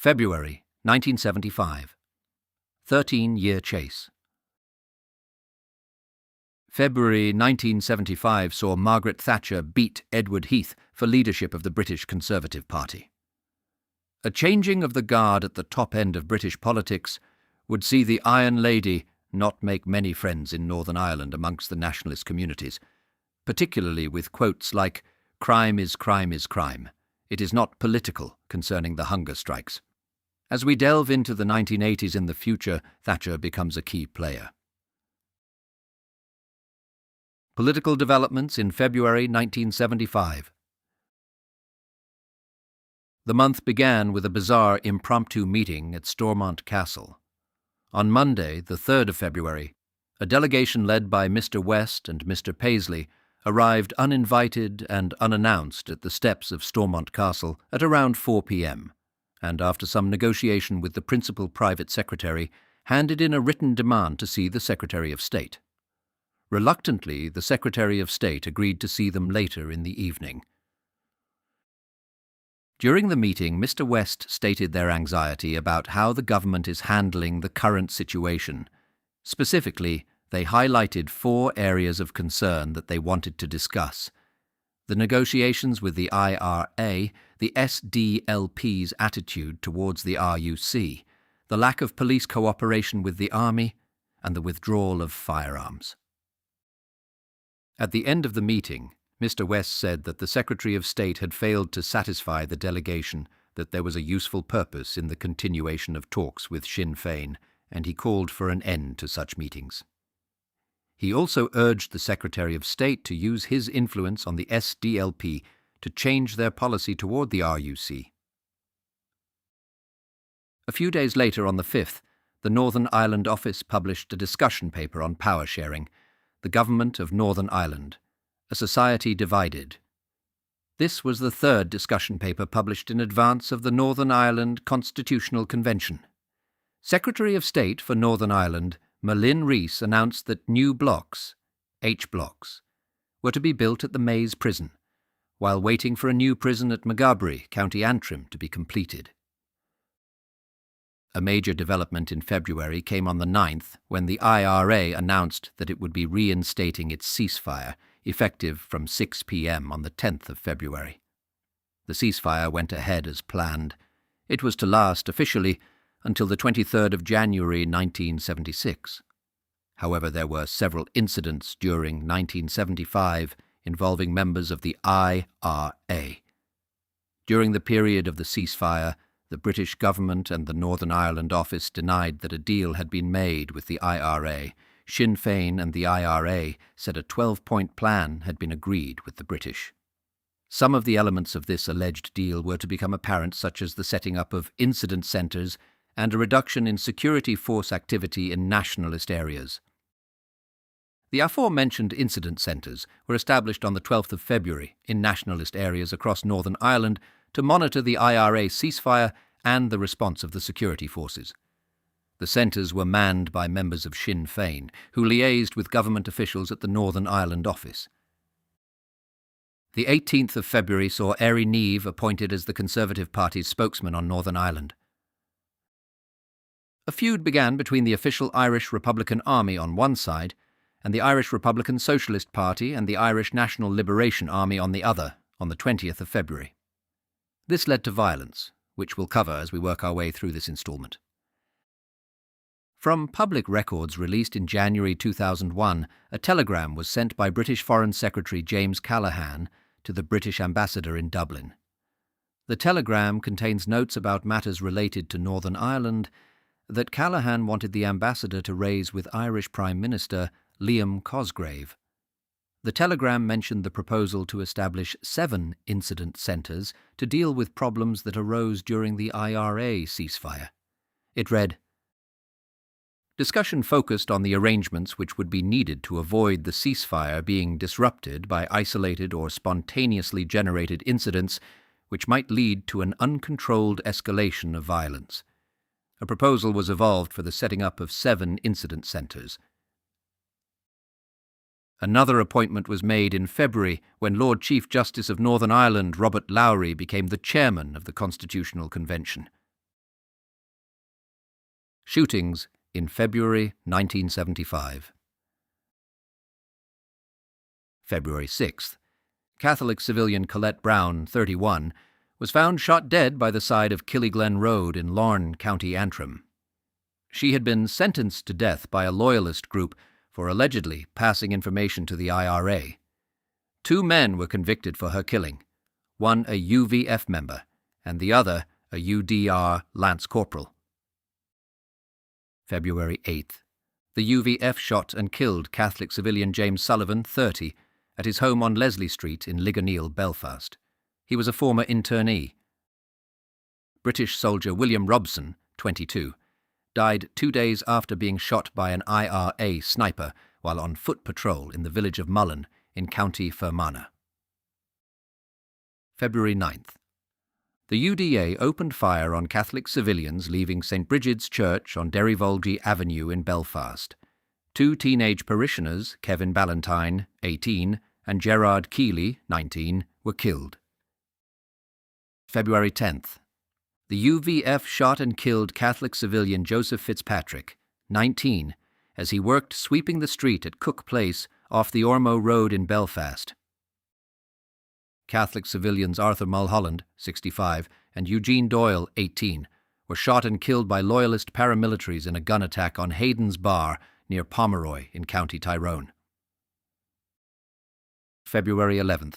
February 1975. 13-year chase. February 1975 saw Margaret Thatcher beat Edward Heath for leadership of the British Conservative Party. A changing of the guard at the top end of British politics would see the Iron Lady not make many friends in Northern Ireland amongst the nationalist communities, particularly with quotes like, "Crime is crime is crime. It is not political," concerning the hunger strikes. As we delve into the 1980s in the future, Thatcher becomes a key player. Political developments in February 1975. The month began with a bizarre impromptu meeting at Stormont Castle. On Monday, the 3rd of February, a delegation led by Mr. West and Mr. Paisley arrived uninvited and unannounced at the steps of Stormont Castle at around 4 p.m., and after some negotiation with the principal private secretary, handed in a written demand to see the Secretary of State. Reluctantly, the Secretary of State agreed to see them later in the evening. During the meeting, Mr. West stated their anxiety about how the government is handling the current situation. Specifically, they highlighted 4 areas of concern that they wanted to discuss: the negotiations with the IRA, the SDLP's attitude towards the RUC, the lack of police cooperation with the Army, and the withdrawal of firearms. At the end of the meeting, Mr. West said that the Secretary of State had failed to satisfy the delegation that there was a useful purpose in the continuation of talks with Sinn Féin, and he called for an end to such meetings. He also urged the Secretary of State to use his influence on the SDLP to change their policy toward the RUC. A few days later, on the 5th, the Northern Ireland Office published a discussion paper on power sharing, the Government of Northern Ireland, a society divided. This was the 3rd discussion paper published in advance of the Northern Ireland Constitutional Convention. Secretary of State for Northern Ireland, Malin Rees, announced that new blocks, H blocks, were to be built at the Maze prison, while waiting for a new prison at Maghaberry, County Antrim, to be completed. A major development in February came on the 9th, when the IRA announced that it would be reinstating its ceasefire, effective from 6 p.m. on the 10th of February. The ceasefire went ahead as planned. It was to last, officially, until the 23rd of January 1976. However, there were several incidents during 1975 involving members of the IRA. During the period of the ceasefire, the British government and the Northern Ireland Office denied that a deal had been made with the IRA. Sinn Féin and the IRA said a 12-point plan had been agreed with the British. Some of the elements of this alleged deal were to become apparent, such as the setting up of incident centres and a reduction in security force activity in nationalist areas. The aforementioned incident centres were established on the 12th of February in nationalist areas across Northern Ireland to monitor the IRA ceasefire and the response of the security forces. The centres were manned by members of Sinn Féin, who liaised with government officials at the Northern Ireland Office. The 18th of February saw Éire Niamh appointed as the Conservative Party's spokesman on Northern Ireland. A feud began between the official Irish Republican Army on one side and the Irish Republican Socialist Party and the Irish National Liberation Army on the other on the 20th of February. This led to violence, which we'll cover as we work our way through this instalment. From public records released in January 2001, a telegram was sent by British Foreign Secretary James Callaghan to the British ambassador in Dublin. The telegram contains notes about matters related to Northern Ireland that Callaghan wanted the ambassador to raise with Irish Prime Minister Liam Cosgrave. The telegram mentioned the proposal to establish 7 incident centres to deal with problems that arose during the IRA ceasefire. It read, "Discussion focused on the arrangements which would be needed to avoid the ceasefire being disrupted by isolated or spontaneously generated incidents which might lead to an uncontrolled escalation of violence. A proposal was evolved for the setting up of 7 incident centres. Another appointment was made in February when Lord Chief Justice of Northern Ireland Robert Lowry became the chairman of the Constitutional Convention. Shootings in February 1975. February 6th. Catholic civilian Colette Brown, 31, was found shot dead by the side of Killyglen Road in Lorne, County Antrim. She had been sentenced to death by a loyalist group for allegedly passing information to the IRA. 2 men were convicted for her killing, one a UVF member and the other a UDR Lance Corporal. February 8th. The UVF shot and killed Catholic civilian James Sullivan, 30, at his home on Leslie Street in Ligoniel, Belfast. He was a former internee. British soldier William Robson, 22, died 2 days after being shot by an IRA sniper while on foot patrol in the village of Mullen in County Fermanagh. February 9th. The UDA opened fire on Catholic civilians leaving St. Brigid's Church on Derryvolgie Avenue in Belfast. 2 teenage parishioners, Kevin Ballantyne, 18, and Gerard Keeley, 19, were killed. February 10th. The UVF shot and killed Catholic civilian Joseph Fitzpatrick, 19, as he worked sweeping the street at Cook Place off the Ormeau Road in Belfast. Catholic civilians Arthur Mulholland, 65, and Eugene Doyle, 18, were shot and killed by loyalist paramilitaries in a gun attack on Hayden's Bar near Pomeroy in County Tyrone. February 11th.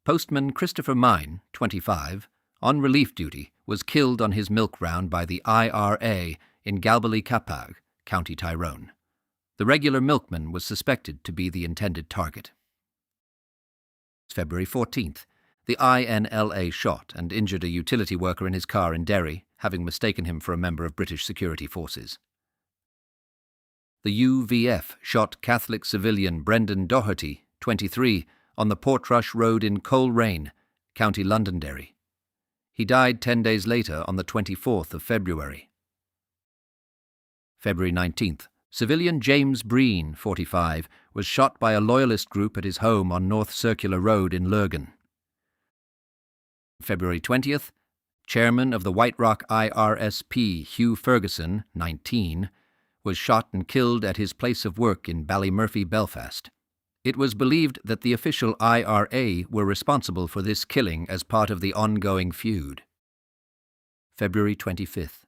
Postman Christopher Mine, 25, on relief duty, was killed on his milk round by the IRA in Galbally-Capag, County Tyrone. The regular milkman was suspected to be the intended target. February 14th. The INLA shot and injured a utility worker in his car in Derry, having mistaken him for a member of British security forces. The UVF shot Catholic civilian Brendan Doherty, 23, on the Portrush Road in Coleraine, County Londonderry. He died 10 days later on the 24th of February. February 19th. Civilian James Breen, 45, was shot by a loyalist group at his home on North Circular Road in Lurgan. February 20th. Chairman of the White Rock IRSP, Hugh Ferguson, 19, was shot and killed at his place of work in Ballymurphy, Belfast. It was believed that the official IRA were responsible for this killing as part of the ongoing feud. February 25th.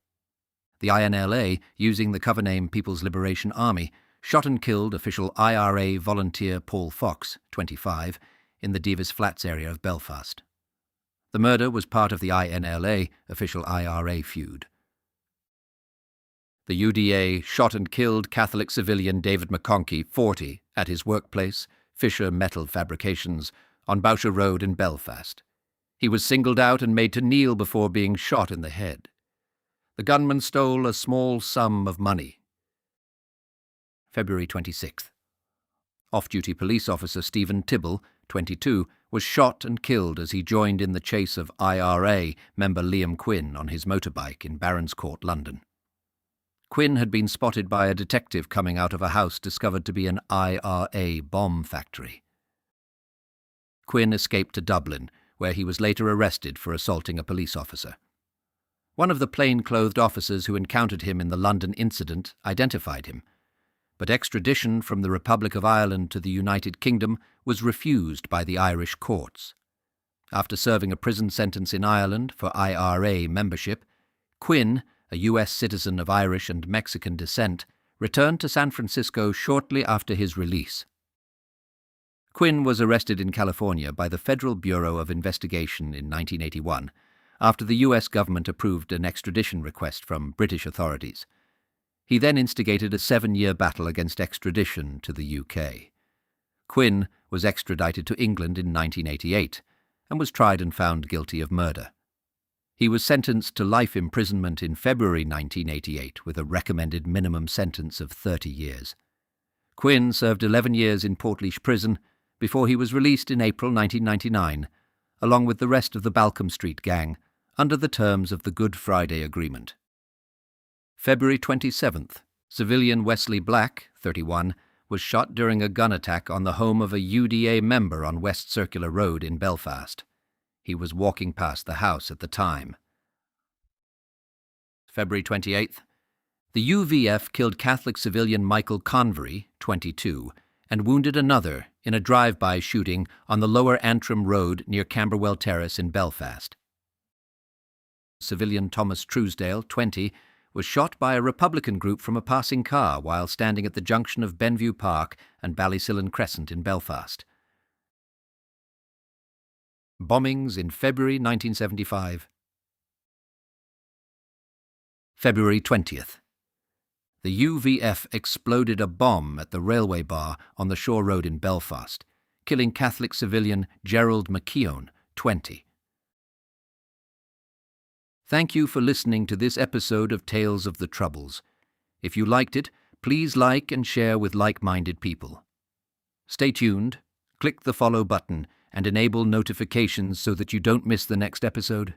The INLA, using the cover name People's Liberation Army, shot and killed official IRA volunteer Paul Fox, 25, in the Divis Flats area of Belfast. The murder was part of the INLA official IRA feud. The UDA shot and killed Catholic civilian David McConkey, 40, at his workplace, Fisher Metal Fabrications, on Boucher Road in Belfast. He was singled out and made to kneel before being shot in the head. The gunman stole a small sum of money. February 26th. Off-duty police officer Stephen Tibble, 22, was shot and killed as he joined in the chase of IRA member Liam Quinn on his motorbike in Barons Court, London. Quinn had been spotted by a detective coming out of a house discovered to be an IRA bomb factory. Quinn escaped to Dublin, where he was later arrested for assaulting a police officer. One of the plain-clothed officers who encountered him in the London incident identified him, but extradition from the Republic of Ireland to the United Kingdom was refused by the Irish courts. After serving a prison sentence in Ireland for IRA membership, Quinn, a U.S. citizen of Irish and Mexican descent, returned to San Francisco shortly after his release. Quinn was arrested in California by the Federal Bureau of Investigation in 1981, after the U.S. government approved an extradition request from British authorities. He then instigated a 7-year battle against extradition to the UK. Quinn was extradited to England in 1988 and was tried and found guilty of murder. He was sentenced to life imprisonment in February 1988 with a recommended minimum sentence of 30 years. Quinn served 11 years in Portlaoise Prison before he was released in April 1999, along with the rest of the Balcombe Street gang, under the terms of the Good Friday Agreement. February 27th. Civilian Wesley Black, 31, was shot during a gun attack on the home of a UDA member on West Circular Road in Belfast. He was walking past the house at the time. February 28th. The UVF killed Catholic civilian Michael Convery, 22, and wounded another in a drive-by shooting on the Lower Antrim Road near Camberwell Terrace in Belfast. Civilian Thomas Truesdale, 20, was shot by a Republican group from a passing car while standing at the junction of Benview Park and Ballysillan Crescent in Belfast. Bombings in February 1975. February 20th. The UVF exploded a bomb at the railway bar on the Shore Road in Belfast, killing Catholic civilian Gerald McKeown, 20. Thank you for listening to this episode of Tales of the Troubles. If you liked it, please like and share with like-minded people. Stay tuned, click the follow button, and enable notifications so that you don't miss the next episode.